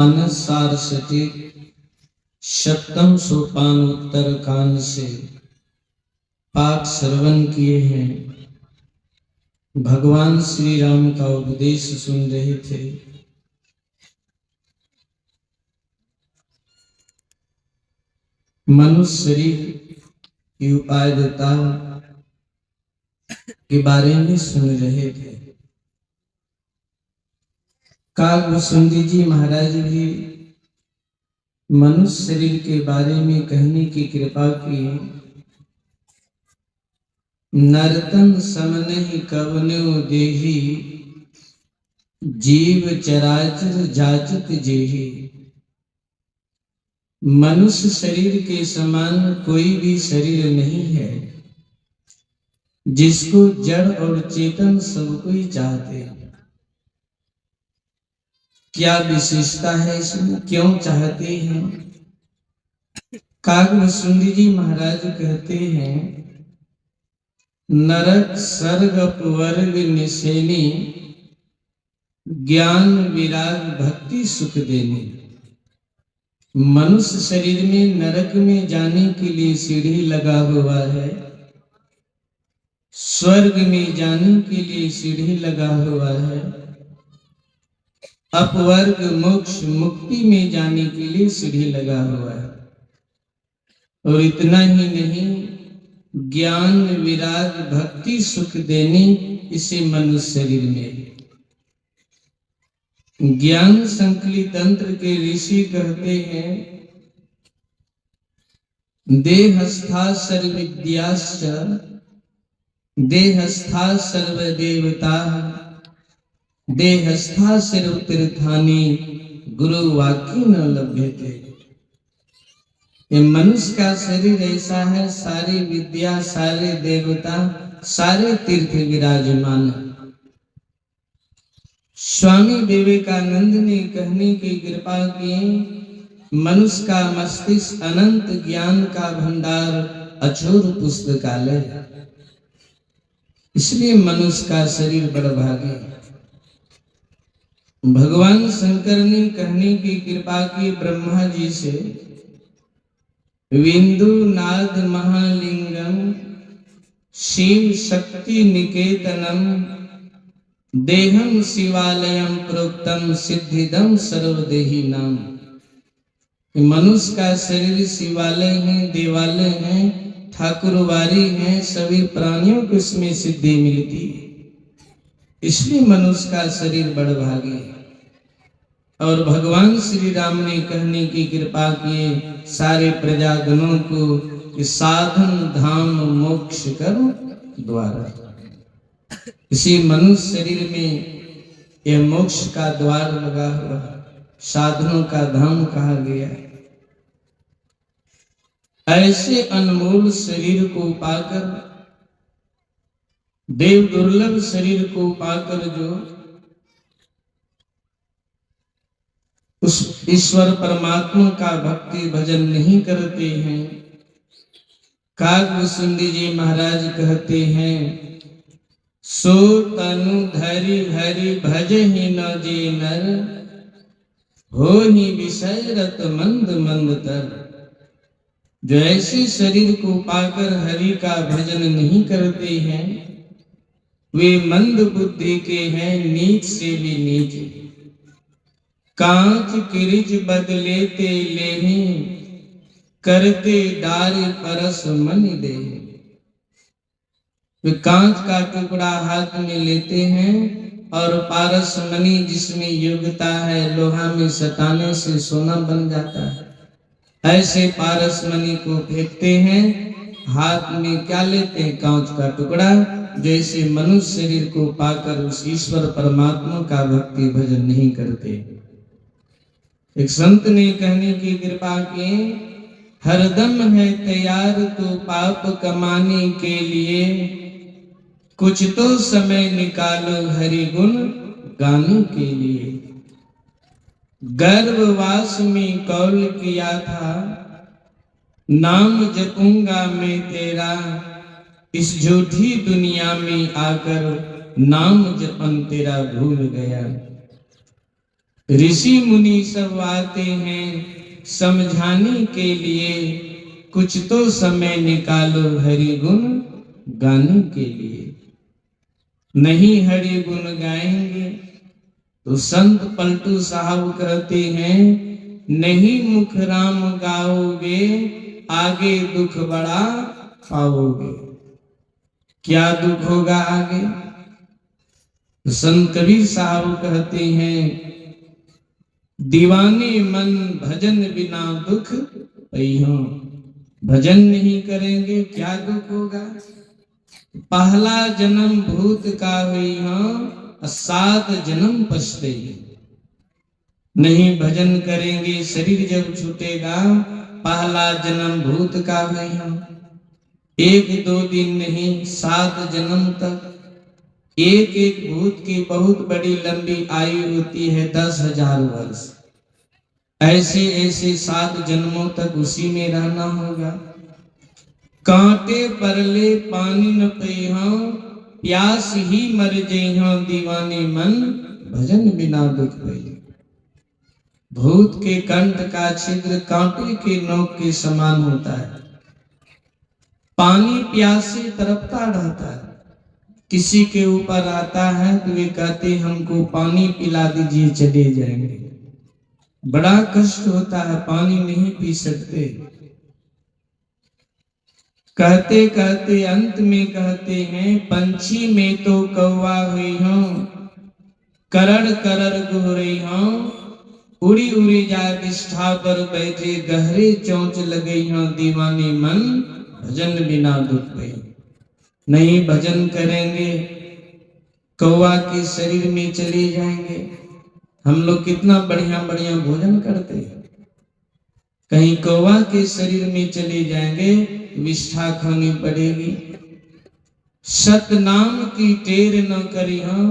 मानस सार सचित सप्तम सोपान उत्तर कांड से पाठ श्रवण किए हैं। भगवान श्री राम का उपदेश सुन रहे थे। मनुष्य शरीर की उपादेयता के बारे में सुन रहे थे। काव्यसुंदरी जी महाराज भी मनुष्य शरीर के बारे में कहने की कृपा की। नरतन समनहि कवनो देहि जीव चराचर जाचक जेहि। मनुष्य शरीर के समान कोई भी शरीर नहीं है, जिसको जड़ और चेतन सब कोई चाहते हैं। क्या विशेषता है इसमें, क्यों चाहते हैं? काव्यसुंदरी जी महाराज कहते हैं, नरक सर्ग अपवर्ग निशेनी ज्ञान विराग भक्ति सुख देनी। मनुष्य शरीर में नरक में जाने के लिए सीढ़ी लगा हुआ है, स्वर्ग में जाने के लिए सीढ़ी लगा हुआ है, अपवर्ग मोक्ष मुक्ति में जाने के लिए सीढ़ी लगा हुआ है। और इतना ही नहीं, ज्ञान विराग भक्ति सुख देने इसी मनुष्य शरीर में। ज्ञान संकलित तंत्र के ऋषि कहते हैं, देहस्था सर्वविद्याश्च देहस्था सर्वदेवता देहस्था सर्वतीर्थानि गुरु वाक्य न लभ्यते। ये मनुष्य का शरीर ऐसा है, सारी विद्या सारे देवता सारे तीर्थ विराजमान। स्वामी विवेकानंद ने कहने की कृपा की, मनुष्य का मस्तिष्क अनंत ज्ञान का भंडार अछूर पुस्तकालय। इसलिए मनुष्य का शरीर बड़भागी। भगवान शंकर ने कहने की कृपा की ब्रह्मा जी से, विंदु नाद महालिंगम शिव शक्ति निकेतनम देहम शिवालयम प्रोक्तम सिद्धिदम सर्वदेही नाम। मनुष्य का शरीर शिवालय है, देवालय है, ठाकुरवारी है, सभी प्राणियों को इसमें सिद्धि मिलती है। इसलिए मनुष्य का शरीर बड़भागी है। और भगवान श्री राम ने कहने की कृपा किए सारे प्रजागणों को कि साधन धाम मोक्ष करो द्वारा। इसी मनुष्य शरीर में यह मोक्ष का द्वार लगा हुआ, साधनों का धाम कहा गया। ऐसे अनमोल शरीर को पाकर, देव दुर्लभ शरीर को पाकर जो उस ईश्वर परमात्मा का भक्ति भजन नहीं करते हैं, काव्यसुंदरी जी महाराज कहते हैं, सो तनु धरि हरि भज ही न जे नर हो ही विषय रत मंद मंद तर। जो ऐसे शरीर को पाकर हरि का भजन नहीं करते हैं, वे मंद बुद्धि के हैं, नीच से भी नीच। कांच किरिच बदलेते लेहि करते डार परस मन दे। वे कांच का टुकड़ा हाथ में लेते हैं और पारस मणि जिसमें योग्यता है, लोहा में सताने से सोना बन जाता है, ऐसे पारस मणि को फेंकते हैं। हाथ में क्या लेते हैं? कांच का टुकड़ा। जैसे मनुष्य शरीर को पाकर उस ईश्वर परमात्मा का भक्ति भजन नहीं करते। एक संत ने कहने की कृपा की, हरदम है तैयार तो पाप कमाने के लिए, कुछ तो समय निकालो हरि गुण गाने के लिए। गर्भवास में कौल किया था, नाम जपूंगा मैं तेरा, इस झूठी दुनिया में आकर नाम जपन तेरा भूल गया। ऋषि मुनि सब आते हैं समझाने के लिए, कुछ तो समय निकालो हरि गुण गाने के लिए। नहीं हरि गुण गाएंगे तो संत पलटू साहब कहते हैं, नहीं मुख राम गाओगे आगे दुख बड़ा पाओगे। क्या दुख होगा आगे? तो संत कबीर साहब कहते हैं, दीवाने मन भजन बिना दुख पइहो। भजन नहीं करेंगे क्या दुख होगा? पहला जन्म भूत का हुई हो, 7 जन्म पछतइहो। नहीं भजन करेंगे, शरीर जब छूटेगा, पहला जन्म भूत का हुई हो। 1-2 दिन नहीं, 7 जन्म तक। एक एक भूत की बहुत बड़ी लंबी आयु होती है, 10,000 वर्ष। ऐसे ऐसे 7 जन्मों तक उसी में रहना होगा। कांटे परले पानी न पइहो, प्यास ही मर जइहो दीवाने मन, भजन बिना दुख पइहो। भूत के कंठ का छिद्र कांटे के नोक के समान होता है। पानी प्यास से तड़पता रहता है। किसी के ऊपर आता है तो वे कहते हमको पानी पिला दीजिए, चले जाएंगे। बड़ा कष्ट होता है, पानी नहीं पी सकते। कहते कहते अंत में कहते हैं, पंछी में तो कौवा हुई हूं, करड़ करड़ गुह रही हूं, उड़ी उड़ी जा विष्ठा पर बैठे, गहरे चोंच लगई हूं दीवाने मन, भजन बिना दुख पई। नहीं भजन करेंगे, कौवा के शरीर में चले जाएंगे। हम लोग कितना बढ़िया बढ़िया भोजन करते हैं, कहीं कौवा के शरीर में चले जाएंगे, विष्ठा खानी पड़ेगी। सतनाम की टेर न करी हम,